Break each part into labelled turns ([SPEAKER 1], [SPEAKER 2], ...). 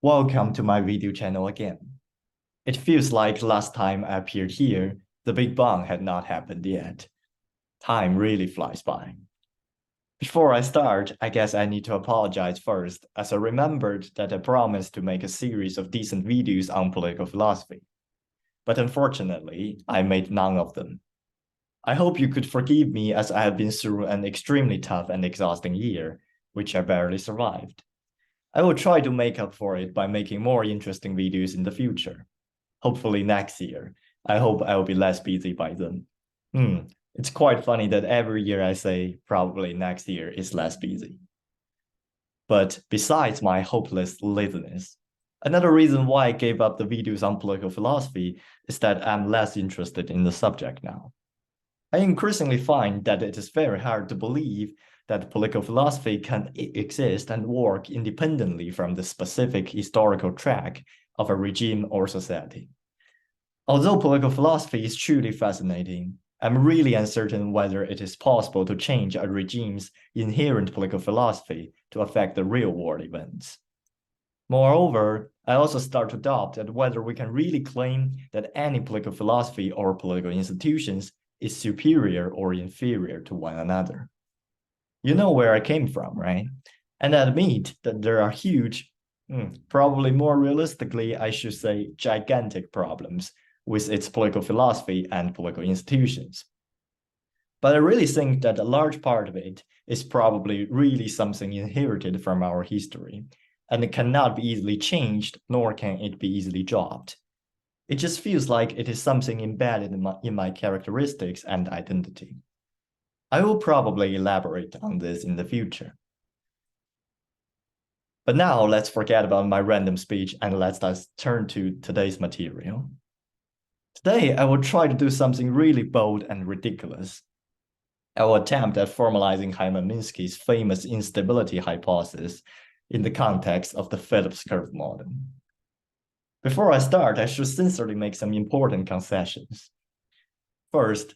[SPEAKER 1] Welcome to my video channel again. It feels like last time I appeared here, the Big Bang had not happened yet. Time really flies by. Before I start, I guess I need to apologize first, as I remembered that I promised to make a series of decent videos on political philosophy. But unfortunately, I made none of them. I hope you could forgive me as I have been through an extremely tough and exhausting year, which I barely survived. I will try to make up for it by making more interesting videos in the future. Hopefully next year. I hope I will be less busy by then. It's quite funny that every year I say probably next year is less busy. But besides my hopeless laziness, another reason why I gave up the videos on political philosophy is that I'm less interested in the subject now. I increasingly find that it is very hard to believe that political philosophy can exist and work independently from the specific historical track of a regime or society. Although political philosophy is truly fascinating, I'm really uncertain whether it is possible to change a regime's inherent political philosophy to affect the real-world events. Moreover, I also start to doubt that whether we can really claim that any political philosophy or political institutions is superior or inferior to one another. You know where I came from, right? And I admit that there are huge, probably more realistically, I should say gigantic problems with its political philosophy and political institutions. But I really think that a large part of it is probably really something inherited from our history, and it cannot be easily changed, nor can it be easily dropped. It just feels like it is something embedded in my characteristics and identity. I will probably elaborate on this in the future. But now let's forget about my random speech and let's turn to today's material. Today, I will try to do something really bold and ridiculous. I will attempt at formalizing Hyman Minsky's famous instability hypothesis in the context of the Phillips Curve model. Before I start, I should sincerely make some important concessions. First,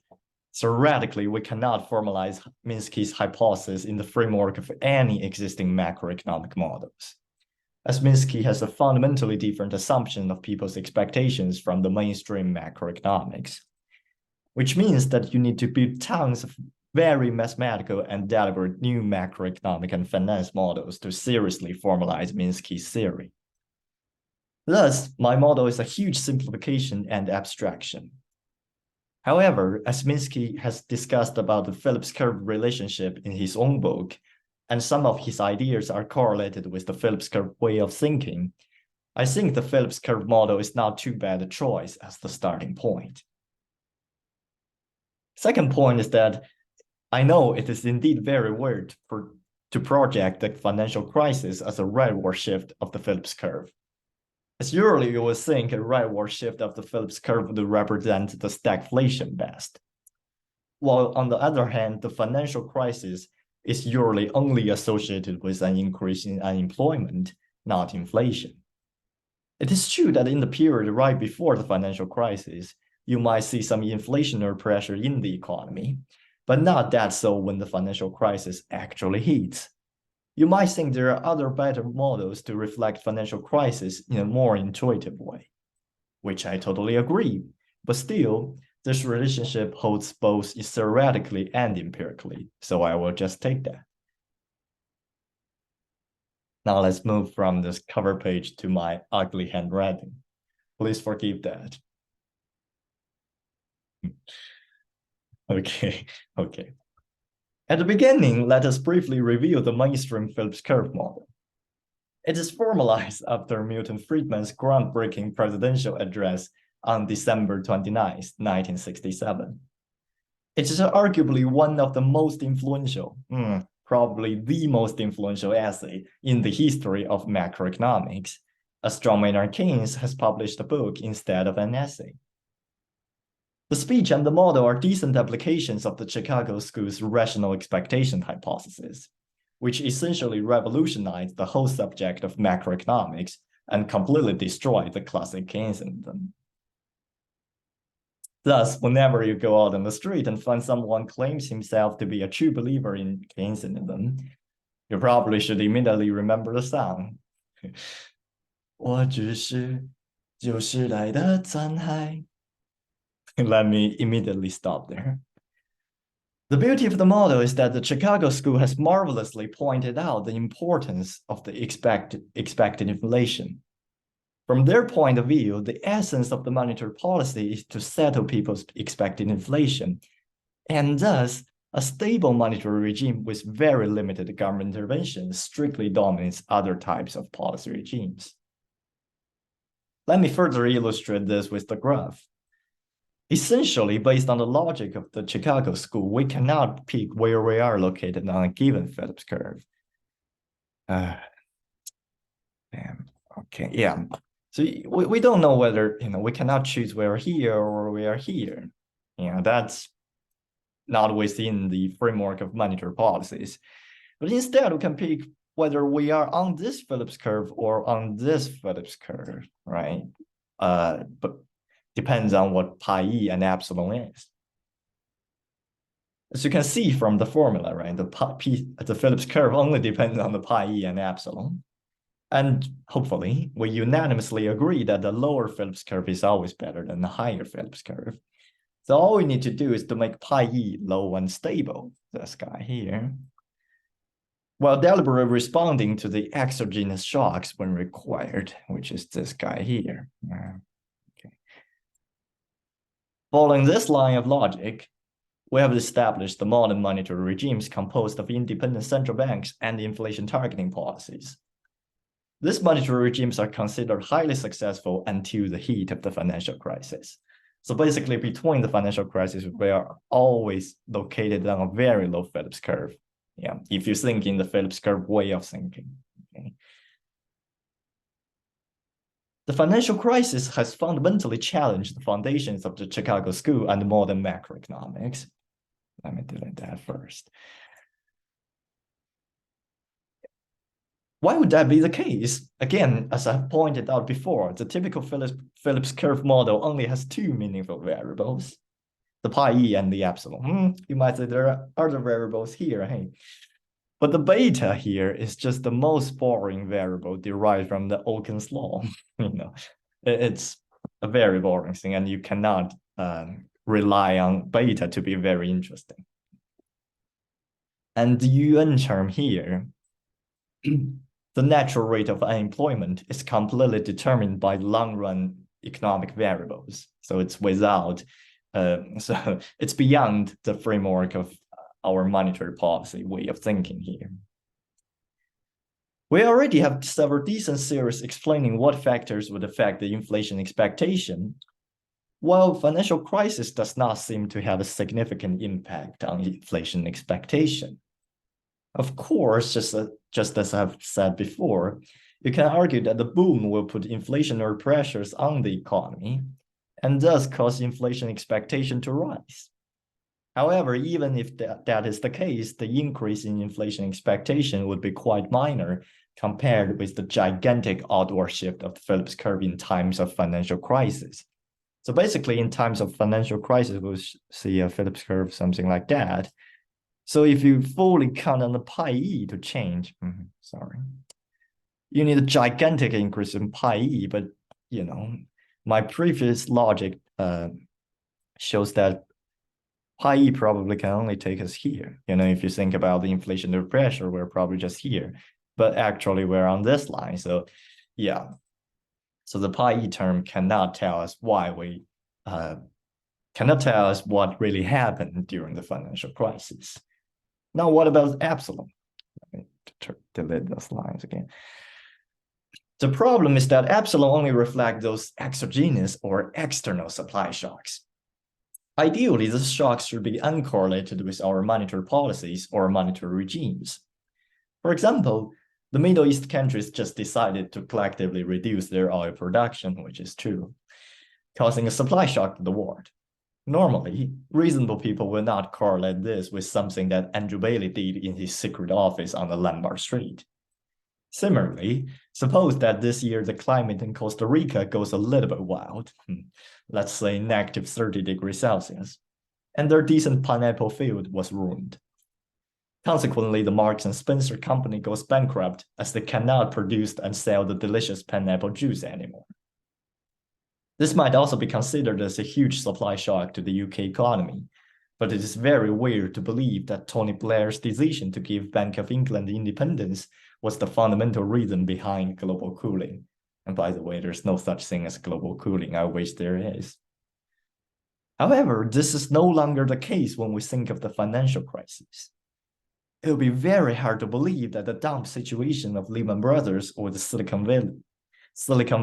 [SPEAKER 1] theoretically, we cannot formalize Minsky's hypothesis in the framework of any existing macroeconomic models, as Minsky has a fundamentally different assumption of people's expectations from the mainstream macroeconomics, which means that you need to build tons of very mathematical and deliberate new macroeconomic and finance models to seriously formalize Minsky's theory. Thus, my model is a huge simplification and abstraction. However, as Minsky has discussed about the Phillips curve relationship in his own book, and some of his ideas are correlated with the Phillips curve way of thinking, I think the Phillips curve model is not too bad a choice as the starting point. Second point is that I know it is indeed very weird to project the financial crisis as a rightward shift of the Phillips curve. As usually you would think a rightward shift of the Phillips curve would represent the stagflation best. While on the other hand, the financial crisis is usually only associated with an increase in unemployment, not inflation. It is true that in the period right before the financial crisis, you might see some inflationary pressure in the economy, but not that so when the financial crisis actually hits. You might think there are other better models to reflect financial crisis in a more intuitive way, which I totally agree, but still, this relationship holds both theoretically and empirically, so I will just take that. Now let's move from this cover page to my ugly handwriting. Please forgive that. Okay. At the beginning, let us briefly review the mainstream Phillips curve model. It is formalized after Milton Friedman's groundbreaking presidential address on December 29, 1967. It is arguably one of the most influential, probably the most influential essay in the history of macroeconomics, as John Maynard Keynes has published a book instead of an essay. The speech and the model are decent applications of the Chicago School's rational expectation hypothesis, which essentially revolutionized the whole subject of macroeconomics and completely destroyed the classic Keynesianism. Thus, whenever you go out on the street and find someone claims himself to be a true believer in Keynesianism, you probably should immediately remember the song. 我只是旧时代的残骸。Let me immediately stop there. The beauty of the model is that the Chicago School has marvelously pointed out the importance of the expected inflation. From their point of view, the essence of the monetary policy is to settle people's expected inflation, and thus, a stable monetary regime with very limited government intervention strictly dominates other types of policy regimes. Let me further illustrate this with the graph. Essentially, based on the logic of the Chicago School, we cannot pick where we are located on a given Phillips curve. Okay, yeah. So we don't know whether, we cannot choose we're here or we are here. That's not within the framework of monetary policies. But instead, we can pick whether we are on this Phillips curve or on this Phillips curve, right? But depends on what pi e and epsilon is. As you can see from the formula, right, the Phillips curve only depends on the pi e and epsilon. And hopefully, we unanimously agree that the lower Phillips curve is always better than the higher Phillips curve. So all we need to do is to make pi e low and stable, this guy here, while deliberately responding to the exogenous shocks when required, which is this guy here. Okay. Following this line of logic, we have established the modern monetary regimes composed of independent central banks and inflation targeting policies. These monetary regimes are considered highly successful until the heat of the financial crisis. So basically, between the financial crisis, we are always located on a very low Phillips curve. Yeah, if you think in the Phillips curve way of thinking. Okay. The financial crisis has fundamentally challenged the foundations of the Chicago School and modern macroeconomics. Let me delete that first. Why would that be the case? Again, as I pointed out before, the typical Phillips curve model only has two meaningful variables, the pi e and the epsilon. You might say there are other variables here, hey. But the beta here is just the most boring variable derived from the Oken's law. It's a very boring thing, and you cannot rely on beta to be very interesting. And the UN term here, the natural rate of unemployment is completely determined by long-run economic variables. So it's without, so it's beyond the framework of our monetary policy way of thinking here. We already have several decent series explaining what factors would affect the inflation expectation, while financial crisis does not seem to have a significant impact on inflation expectation. Of course, just as I've said before, you can argue that the boom will put inflationary pressures on the economy and thus cause inflation expectation to rise. However, even if that is the case, the increase in inflation expectation would be quite minor compared with the gigantic outward shift of the Phillips curve in times of financial crisis. So basically, in times of financial crisis, we'll see a Phillips curve, something like that. So if you fully count on the pi e to change, you need a gigantic increase in pi e, but my previous logic shows that pi e probably can only take us here. If you think about the inflationary pressure, we're probably just here, but actually we're on this line. So yeah, so the pi e term cannot tell us why we cannot tell us what really happened during the financial crisis. Now, what about epsilon? Let me delete those lines again. The problem is that epsilon only reflects those exogenous or external supply shocks. Ideally, these shocks should be uncorrelated with our monetary policies or monetary regimes. For example, the Middle East countries just decided to collectively reduce their oil production, which is true, causing a supply shock to the world. Normally, reasonable people will not correlate this with something that Andrew Bailey did in his secret office on the Lombard Street. Similarly, suppose that this year the climate in Costa Rica goes a little bit wild, let's say negative 30 degrees Celsius, and their decent pineapple field was ruined. Consequently, the Marks and Spencer company goes bankrupt as they cannot produce and sell the delicious pineapple juice anymore. This might also be considered as a huge supply shock to the UK economy, but it is very weird to believe that Tony Blair's decision to give Bank of England independence was the fundamental reason behind global cooling. And by the way, there's no such thing as global cooling. I wish there is. However, this is no longer the case when we think of the financial crisis. It will be very hard to believe that the dump situation of Lehman Brothers or the Silicon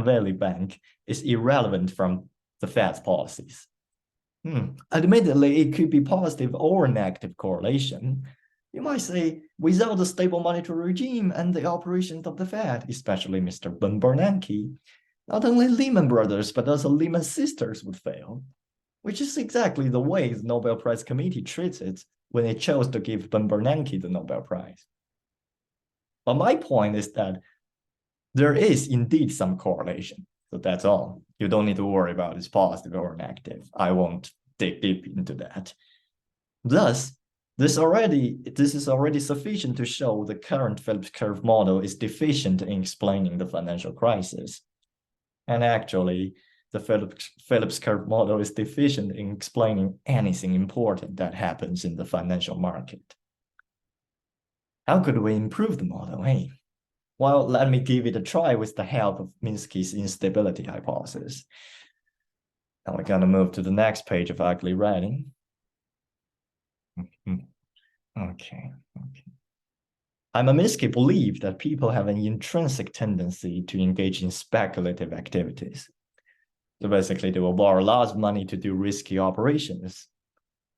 [SPEAKER 1] Valley Bank is irrelevant from the Fed's policies. Admittedly, it could be positive or negative correlation. You might say, without a stable monetary regime and the operations of the Fed, especially Mr. Bernanke, not only Lehman Brothers, but also Lehman Sisters would fail, which is exactly the way the Nobel Prize Committee treats it when it chose to give Bernanke the Nobel Prize. But my point is that there is indeed some correlation. So that's all. You don't need to worry about it's positive or negative. I won't dig deep into that. Thus, this is already sufficient to show the current Phillips Curve model is deficient in explaining the financial crisis. And actually, the Phillips Curve model is deficient in explaining anything important that happens in the financial market. How could we improve the model, eh? Well, let me give it a try with the help of Minsky's instability hypothesis. Now we're going to move to the next page of ugly writing. Okay. Hyman Minsky believed that people have an intrinsic tendency to engage in speculative activities. So basically, they will borrow lots of money to do risky operations.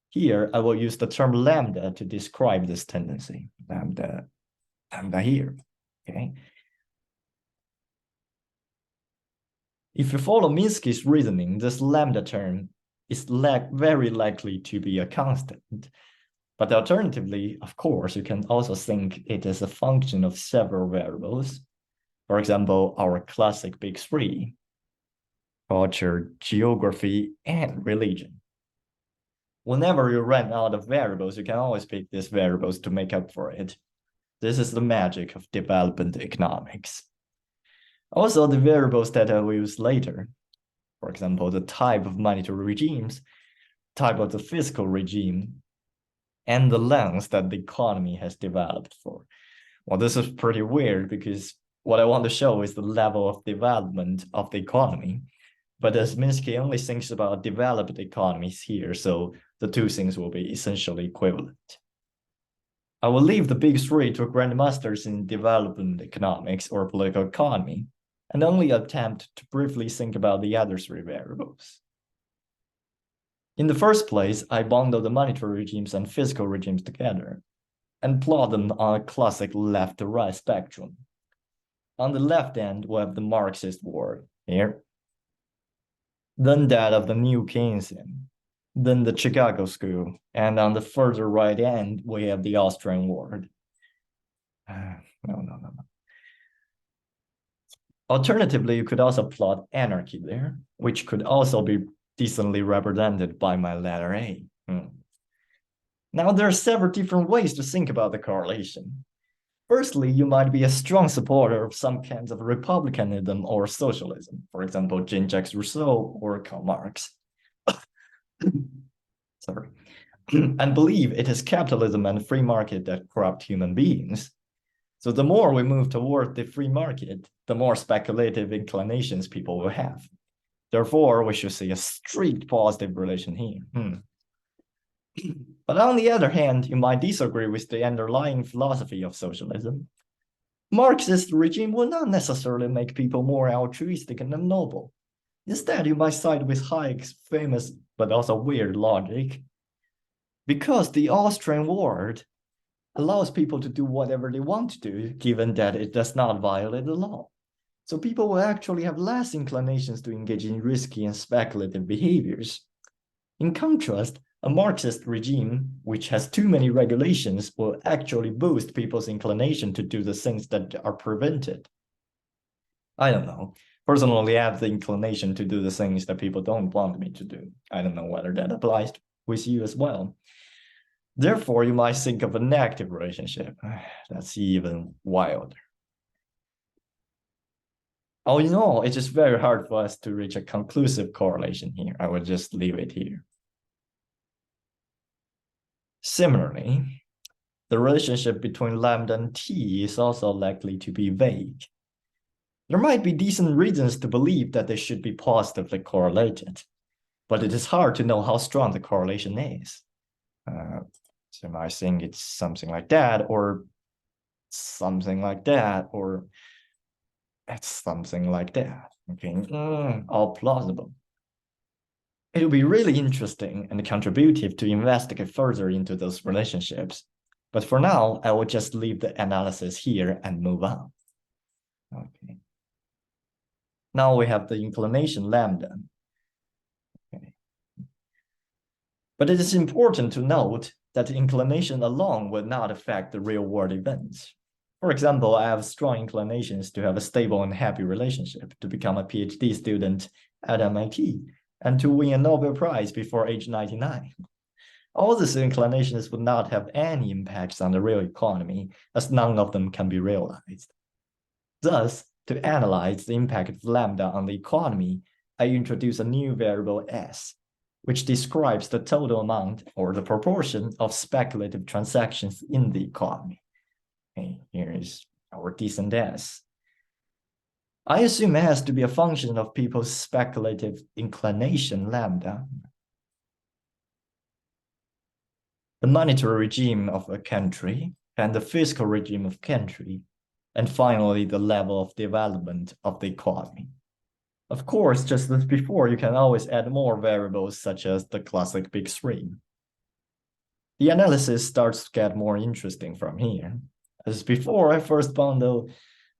[SPEAKER 1] Here, I will use the term lambda to describe this tendency. Lambda here. Okay. If you follow Minsky's reasoning, this lambda term is very likely to be a constant. But alternatively, of course, you can also think it as a function of several variables. For example, our classic big three: culture, geography, and religion. Whenever you run out of variables, you can always pick these variables to make up for it. This is the magic of development economics. Also, the variables that I will use later, for example, the type of monetary regimes, type of the fiscal regime, and the length that the economy has developed for. Well, this is pretty weird because what I want to show is the level of development of the economy. But as Minsky only thinks about developed economies here, so the two things will be essentially equivalent. I will leave the big three to grandmasters in development economics or political economy, and only attempt to briefly think about the other three variables. In the first place, I bundle the monetary regimes and fiscal regimes together and plot them on a classic left-to-right spectrum. On the left end, we have the Marxist world here, then that of the Neo-Keynesian, then the Chicago School, and on the further right end, we have the Austrian world. No. Alternatively, you could also plot anarchy there, which could also be decently represented by my letter A. Now, there are several different ways to think about the correlation. Firstly, you might be a strong supporter of some kinds of republicanism or socialism, for example, Jean-Jacques Rousseau or Karl Marx. Sorry. And believe it is capitalism and free market that corrupt human beings. So the more we move toward the free market, the more speculative inclinations people will have. Therefore, we should see a strict positive relation here. But on the other hand, you might disagree with the underlying philosophy of socialism. Marxist regime will not necessarily make people more altruistic and noble. Instead, you might side with Hayek's famous but also weird logic. Because the Austrian world allows people to do whatever they want to do, given that it does not violate the law. So people will actually have less inclinations to engage in risky and speculative behaviors. In contrast, a Marxist regime, which has too many regulations, will actually boost people's inclination to do the things that are prevented. I don't know. Personally, I have the inclination to do the things that people don't want me to do. I don't know whether that applies with you as well. Therefore, you might think of a negative relationship. That's even wilder. Oh, it's just very hard for us to reach a conclusive correlation here. I will just leave it here. Similarly, the relationship between lambda and t is also likely to be vague. There might be decent reasons to believe that they should be positively correlated, but it is hard to know how strong the correlation is. So I think it's something like that, or something like that, or it's something like that. Okay, all plausible. It will be really interesting and contributive to investigate further into those relationships. But for now, I will just leave the analysis here and move on. Okay. Now we have the inclination lambda. Okay. But it is important to note that inclination alone will not affect the real-world events. For example, I have strong inclinations to have a stable and happy relationship, to become a PhD student at MIT, and to win a Nobel Prize before age 99. All these inclinations would not have any impacts on the real economy, as none of them can be realized. Thus, to analyze the impact of lambda on the economy, I introduce a new variable S, which describes the total amount or the proportion of speculative transactions in the economy. Okay, here is our decent S. I assume S to be a function of people's speculative inclination lambda. The monetary regime of a country and the fiscal regime of country, and finally the level of development of the economy. Of course, just as before, you can always add more variables such as the classic big three. The analysis starts to get more interesting from here. As before, I first bundle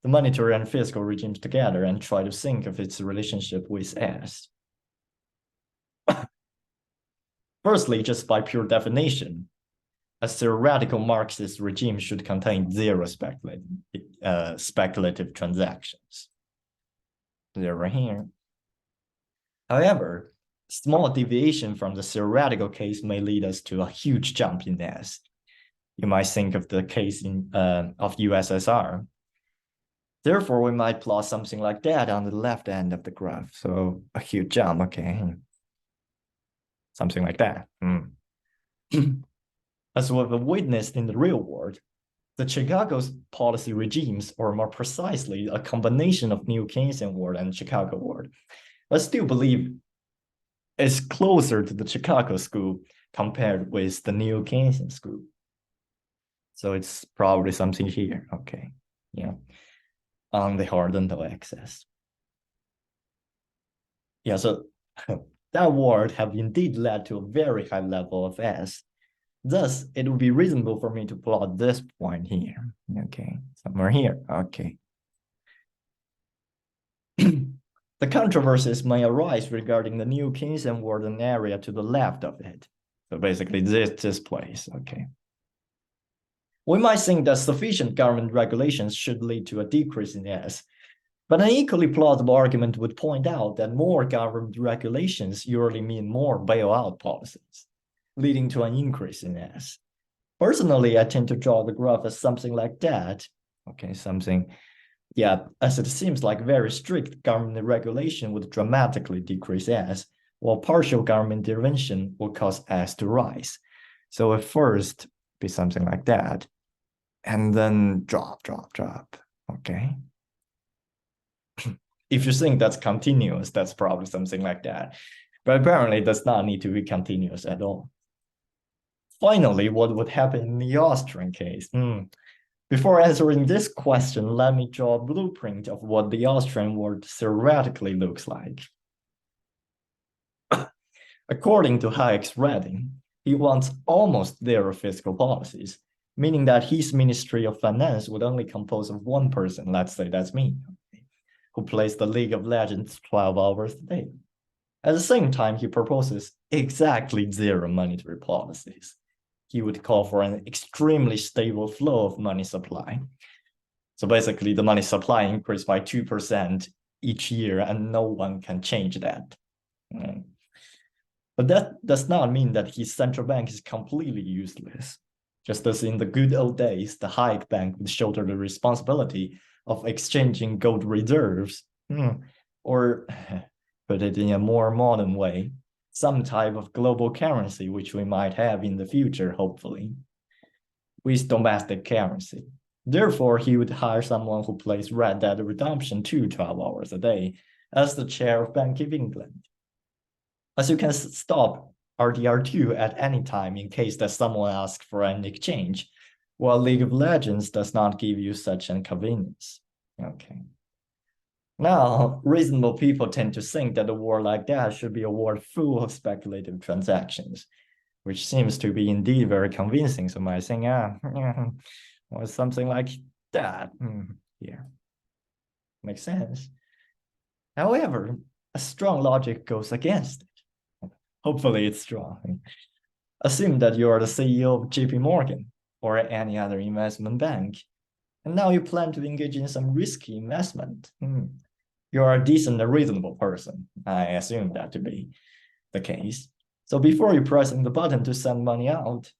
[SPEAKER 1] the monetary and fiscal regimes together and try to think of its relationship with S. Firstly, just by pure definition, a theoretical Marxist regime should contain zero speculative transactions. Zero here. However, small deviation from the theoretical case may lead us to a huge jump in S. You might think of the case of USSR. Therefore, we might plot something like that on the left end of the graph. So a huge jump, okay. Something like that. As we have witnessed in the real world, the Chicago's policy regimes, or more precisely, a combination of Neo-Keynesian world and Chicago world, I still believe is closer to the Chicago school compared with the Neo-Keynesian school. So it's probably something here, okay, yeah, on the horizontal axis. Yeah, so that world have indeed led to a very high level of S. Thus, it would be reasonable for me to plot this point here, okay, somewhere here, okay. The controversies may arise regarding the Neo-Keynesian world and area to the left of it. So basically this place, okay. We might think that sufficient government regulations should lead to a decrease in S, but an equally plausible argument would point out that more government regulations usually mean more bailout policies, leading to an increase in S. Personally, I tend to draw the graph as something like that, okay, something, yeah, as it seems like very strict government regulation would dramatically decrease S, while partial government intervention will cause S to rise. So at first, be something like that, and then drop, okay? If you think that's continuous, that's probably something like that. But apparently it does not need to be continuous at all. Finally, what would happen in the Austrian case? Before answering this question, let me draw a blueprint of what the Austrian world theoretically looks like. According to Hayek's reading, he wants almost zero fiscal policies, meaning that his Ministry of Finance would only compose of one person, let's say that's me, who plays the League of Legends 12 hours a day. At the same time, he proposes exactly zero monetary policies. He would call for an extremely stable flow of money supply. So basically, the money supply increased by 2% each year, and no one can change that. But that does not mean that his central bank is completely useless. Just as in the good old days, the Hayek Bank would shoulder the responsibility of exchanging gold reserves, or put it in a more modern way, some type of global currency which we might have in the future, hopefully, with domestic currency. Therefore, he would hire someone who plays Red Dead Redemption 2 12 hours a day as the chair of Bank of England. As you can stop RDR2 at any time in case that someone asks for an exchange, while League of Legends does not give you such an convenience. Okay. Now, reasonable people tend to think that a war like that should be a war full of speculative transactions, which seems to be indeed very convincing. So I think, or something like that. Yeah, makes sense. However, a strong logic goes against it. Hopefully it's strong. Assume that you are the CEO of JP Morgan or any other investment bank, and now you plan to engage in some risky investment. You are a decent and reasonable person. I assume that to be the case. So before you pressing the button to send money out,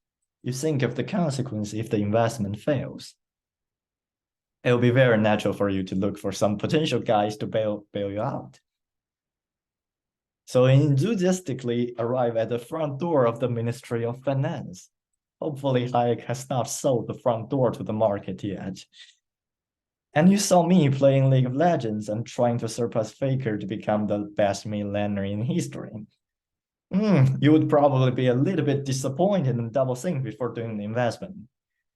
[SPEAKER 1] you think of the consequence if the investment fails. It'll be very natural for you to look for some potential guys to bail you out. So enthusiastically arrive at the front door of the Ministry of Finance. Hopefully Hayek has not sold the front door to the market yet. And you saw me playing League of Legends and trying to surpass Faker to become the best millionaire in history. You would probably be a little bit disappointed and double think before doing the investment.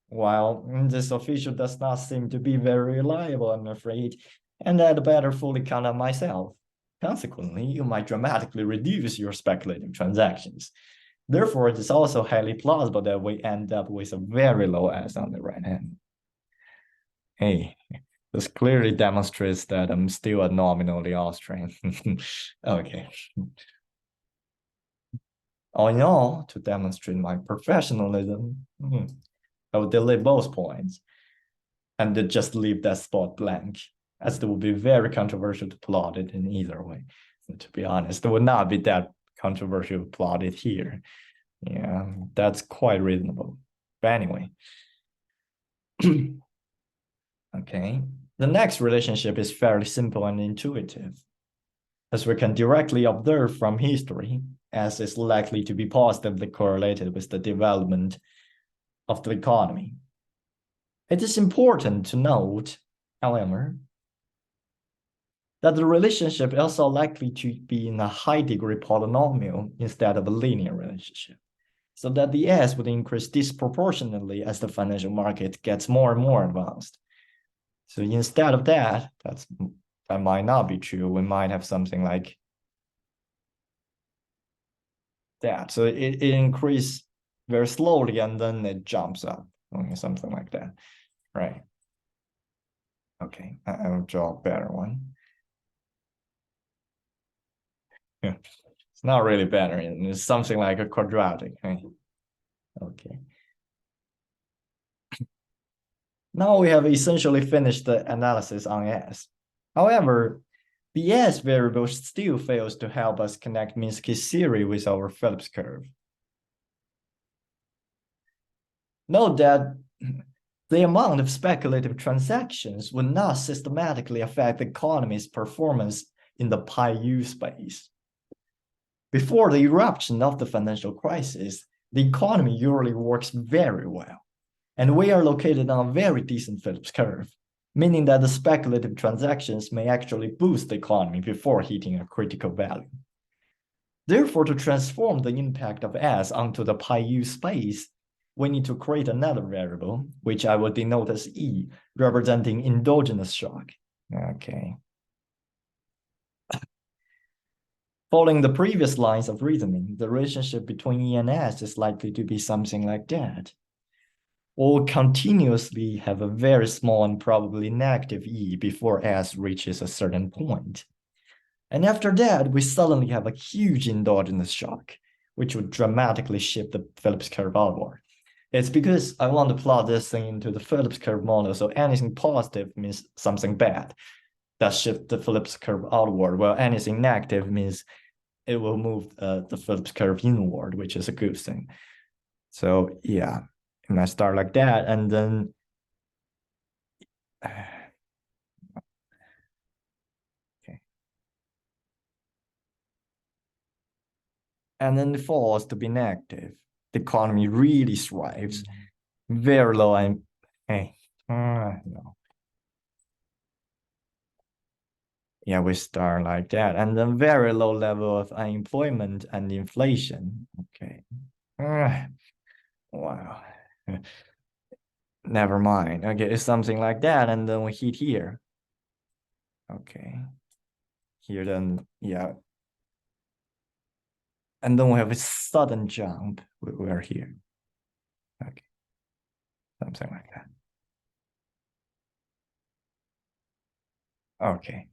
[SPEAKER 1] While this official does not seem to be very reliable, I'm afraid, and I'd better fully count on myself. Consequently, you might dramatically reduce your speculative transactions. Therefore, it is also highly plausible that we end up with a very low S on the right hand. Hey, this clearly demonstrates that I'm still a nominally Austrian. Okay. All in all, to demonstrate my professionalism, I would delete both points and then just leave that spot blank, as it would be very controversial to plot it in either way. So to be honest, it would not be that controversial to plot it here. Yeah, that's quite reasonable. But anyway. Okay, the next relationship is fairly simple and intuitive. As we can directly observe from history, S is likely to be positively correlated with the development of the economy. It is important to note, however, that the relationship is also likely to be in a high-degree polynomial instead of a linear relationship, so that the S would increase disproportionately as the financial market gets more and more advanced. So instead of that, that might not be true. We might have something like that. So it increases very slowly and then it jumps up, something like that, right? Okay, I'll draw a better one. Yeah, it's not really better. It's something like a quadratic, right? Okay. Now we have essentially finished the analysis on S. However, the S variable still fails to help us connect Minsky's theory with our Phillips curve. Note that the amount of speculative transactions would not systematically affect the economy's performance in the pi-u space. Before the eruption of the financial crisis, the economy usually works very well, and we are located on a very decent Phillips curve, meaning that the speculative transactions may actually boost the economy before hitting a critical value. Therefore, to transform the impact of S onto the pi-u space, we need to create another variable, which I will denote as E, representing endogenous shock. Okay. Following the previous lines of reasoning, the relationship between E and S is likely to be something like that. We'll continuously have a very small and probably negative E before S reaches a certain point. And after that, we suddenly have a huge endogenous shock, which would dramatically shift the Phillips curve outward. It's because I want to plot this thing into the Phillips curve model, so anything positive means something bad. That shifts the Phillips curve outward, while anything negative means it will move the Phillips curve inward, which is a good thing. So yeah, it might start like that, and then okay, and then it falls to be negative. The economy really thrives, very low. Hey, no. Yeah, we start like that, and then very low level of unemployment and inflation. Okay, wow. Never mind. Okay, it's something like that, and then we hit here. Okay, here then, yeah, and then we have a sudden jump. We're here. Okay, something like that. Okay.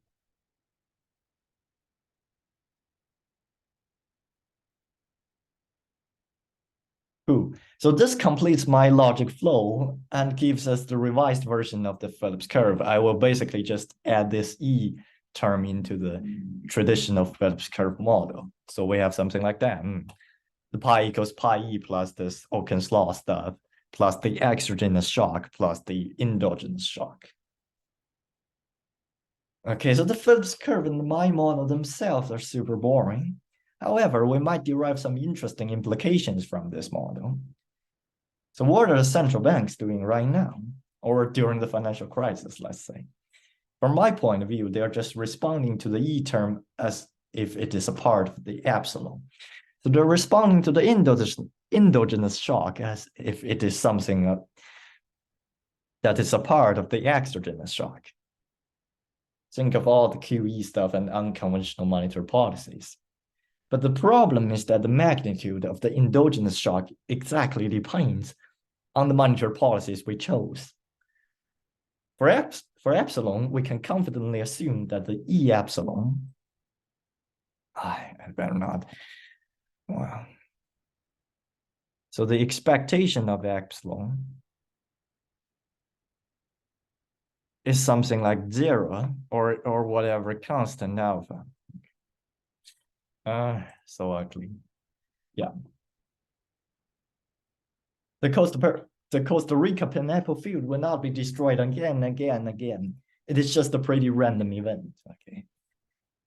[SPEAKER 1] Cool. So this completes my logic flow and gives us the revised version of the Phillips curve. I will basically just add this E term into the traditional Phillips curve model. So we have something like that. The pi equals pi E plus this Oken's law stuff, plus the exogenous shock, plus the endogenous shock. Okay, so the Phillips curve and my model themselves are super boring. However, we might derive some interesting implications from this model. So what are the central banks doing right now, or during the financial crisis, let's say? From my point of view, they're just responding to the E term as if it is a part of the epsilon. So they're responding to the endogenous shock as if it is something that is a part of the exogenous shock. Think of all the QE stuff and unconventional monetary policies. But the problem is that the magnitude of the endogenous shock exactly depends on the monetary policies we chose. For epsilon, we can confidently assume that the E epsilon, I better not. Wow. So the expectation of epsilon is something like 0 or whatever constant alpha. So ugly. Yeah. The Costa Rica pineapple field will not be destroyed again. It is just a pretty random event. Okay.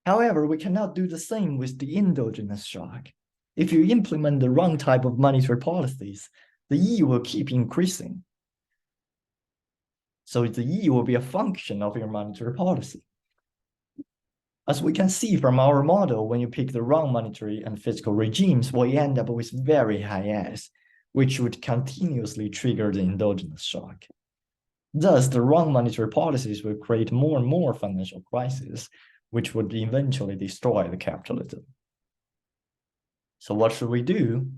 [SPEAKER 1] However, we cannot do the same with the endogenous shock. If you implement the wrong type of monetary policies, the E will keep increasing. So the E will be a function of your monetary policy. As we can see from our model, when you pick the wrong monetary and fiscal regimes, we end up with very high S, which would continuously trigger the endogenous shock. Thus, the wrong monetary policies will create more and more financial crises, which would eventually destroy the capitalism. So what should we do?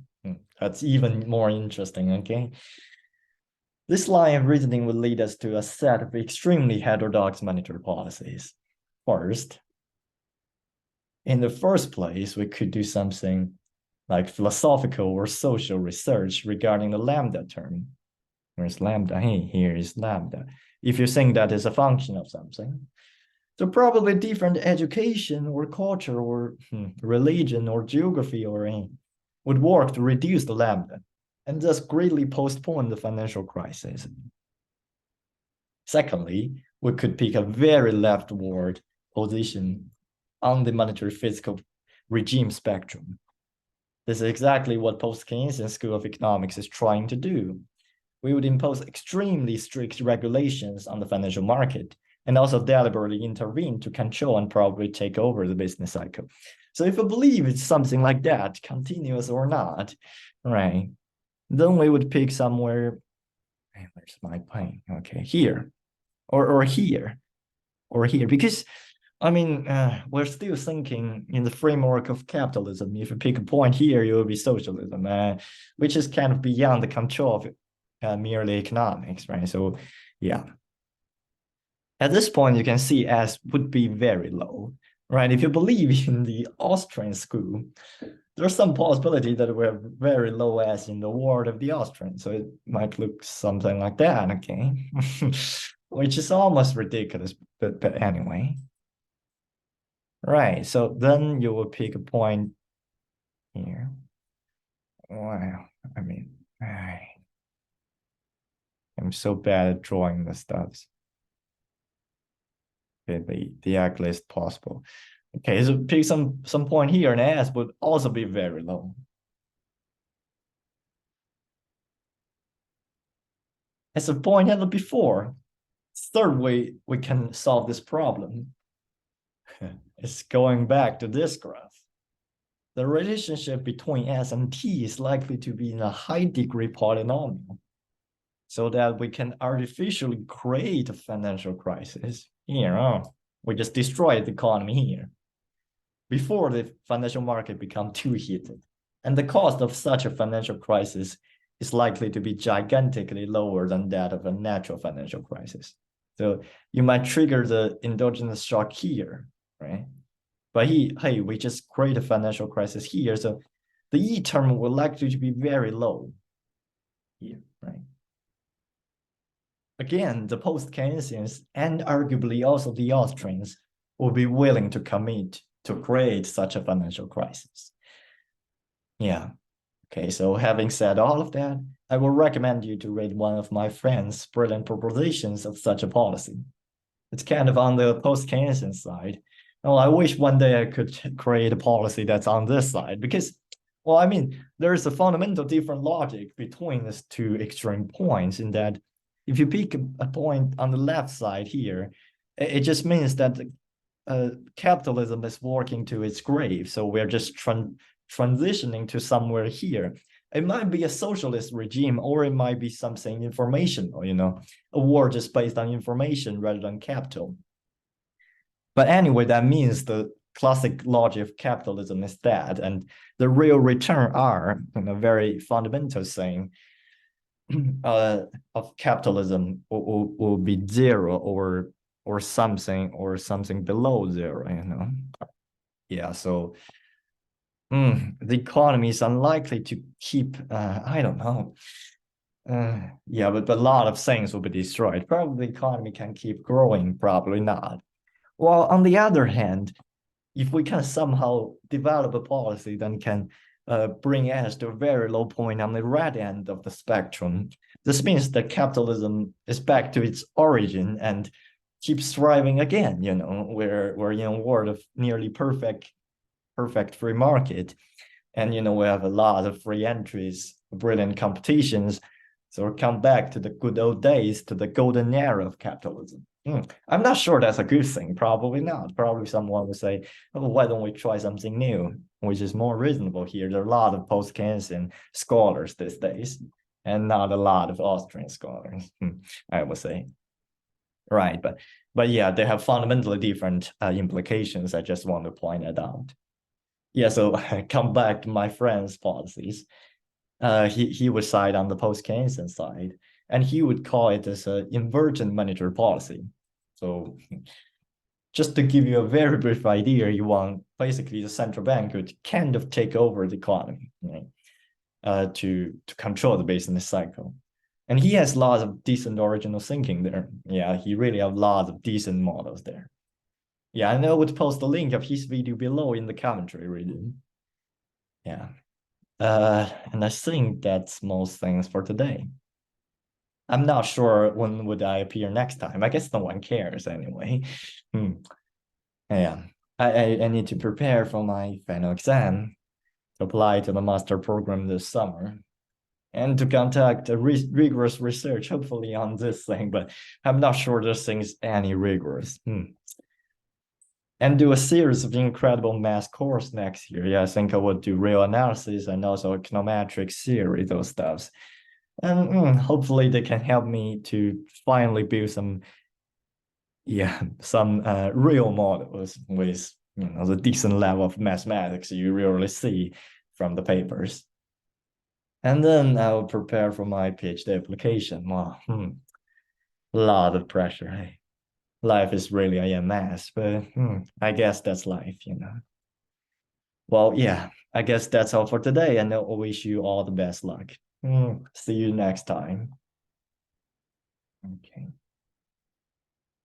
[SPEAKER 1] That's even more interesting, okay? This line of reasoning would lead us to a set of extremely heterodox monetary policies. First, in the first place, we could do something like philosophical or social research regarding the lambda term. Where's lambda? Hey, here is lambda. If you think that is a function of something. So probably different education or culture or religion or geography or would work to reduce the lambda and thus greatly postpone the financial crisis. Secondly, we could pick a very leftward position on the monetary fiscal regime spectrum. This is exactly what post-Keynesian School of Economics is trying to do. We would impose extremely strict regulations on the financial market and also deliberately intervene to control and probably take over the business cycle. So if you believe it's something like that, continuous or not, right, then we would pick somewhere, where's my plane? Okay, here, or here, or here, because I mean, we're still thinking in the framework of capitalism. If you pick a point here, it will be socialism, which is kind of beyond the control of merely economics, right? So, yeah. At this point, you can see S would be very low, right? If you believe in the Austrian school, there's some possibility that we have very low S in the world of the Austrian. So it might look something like that, okay? Which is almost ridiculous, but anyway. Right, so then you will pick a point wow, I mean, I'm so bad at drawing the stuffs. Okay, the ugliest possible. Okay, so pick some point here, and S would also be very low. As a point out before, third way we can solve this problem is going back to this graph. The relationship between S and T is likely to be in a high degree polynomial, so that we can artificially create a financial crisis. We just destroyed the economy here before the financial market become too heated. And the cost of such a financial crisis is likely to be gigantically lower than that of a natural financial crisis. So you might trigger the endogenous shock here, right? But hey, we just create a financial crisis here, so the E term will likely to be very low here, right? Again, the post-Keynesians and arguably also the Austrians will be willing to commit to create such a financial crisis. Yeah. Okay, so having said all of that, I will recommend you to read one of my friend's brilliant propositions of such a policy. It's kind of on the post-Keynesian side. Well, I wish one day I could create a policy that's on this side because, well, I mean, there's a fundamental different logic between these two extreme points in that if you pick a point on the left side here, it just means that capitalism is working to its grave. So we're just transitioning to somewhere here. It might be a socialist regime, or it might be something informational, a war just based on information rather than capital. But anyway, that means the classic logic of capitalism is dead, and the real return are a very fundamental thing of capitalism will be zero or something below zero. Yeah, so the economy is unlikely to keep I don't know. Yeah, but a lot of things will be destroyed. Probably the economy can keep growing, probably not. Well, on the other hand, if we can somehow develop a policy that can bring us to a very low point on the right end of the spectrum, this means that capitalism is back to its origin and keeps thriving again, we're in a world of nearly perfect free market. And, we have a lot of free entries, brilliant competitions. So we come back to the good old days, to the golden era of capitalism. I'm not sure that's a good thing. Probably not. Probably someone would say, oh, why don't we try something new, which is more reasonable here. There are a lot of post-Keynesian scholars these days, and not a lot of Austrian scholars, I would say. Right, but yeah, they have fundamentally different implications. I just want to point it out. Yeah, so come back to my friend's policies. He would side on the post-Keynesian side, and he would call it as an inverted monetary policy. So just to give you a very brief idea, you want basically the central bank would kind of take over the economy, right? To control the business cycle. And he has lots of decent original thinking there. Yeah, he really has lots of decent models there. Yeah, and I would post the link of his video below in the commentary really. Yeah. And I think that's most things for today. I'm not sure when would I appear next time. I guess no one cares anyway. Yeah, I need to prepare for my final exam to apply to the master program this summer and to conduct a rigorous research, hopefully on this thing, but I'm not sure this thing's any rigorous. And do a series of incredible math course next year. Yeah, I think I would do real analysis and also econometric theory, those stuffs. And hopefully they can help me to finally build some real models with the decent level of mathematics you rarely see from the papers. And then I'll prepare for my PhD application. Wow, a lot of pressure. Hey, life is really a mess, but I guess that's life. Well, yeah, I guess that's all for today, and I wish you all the best luck. See you next time. Okay.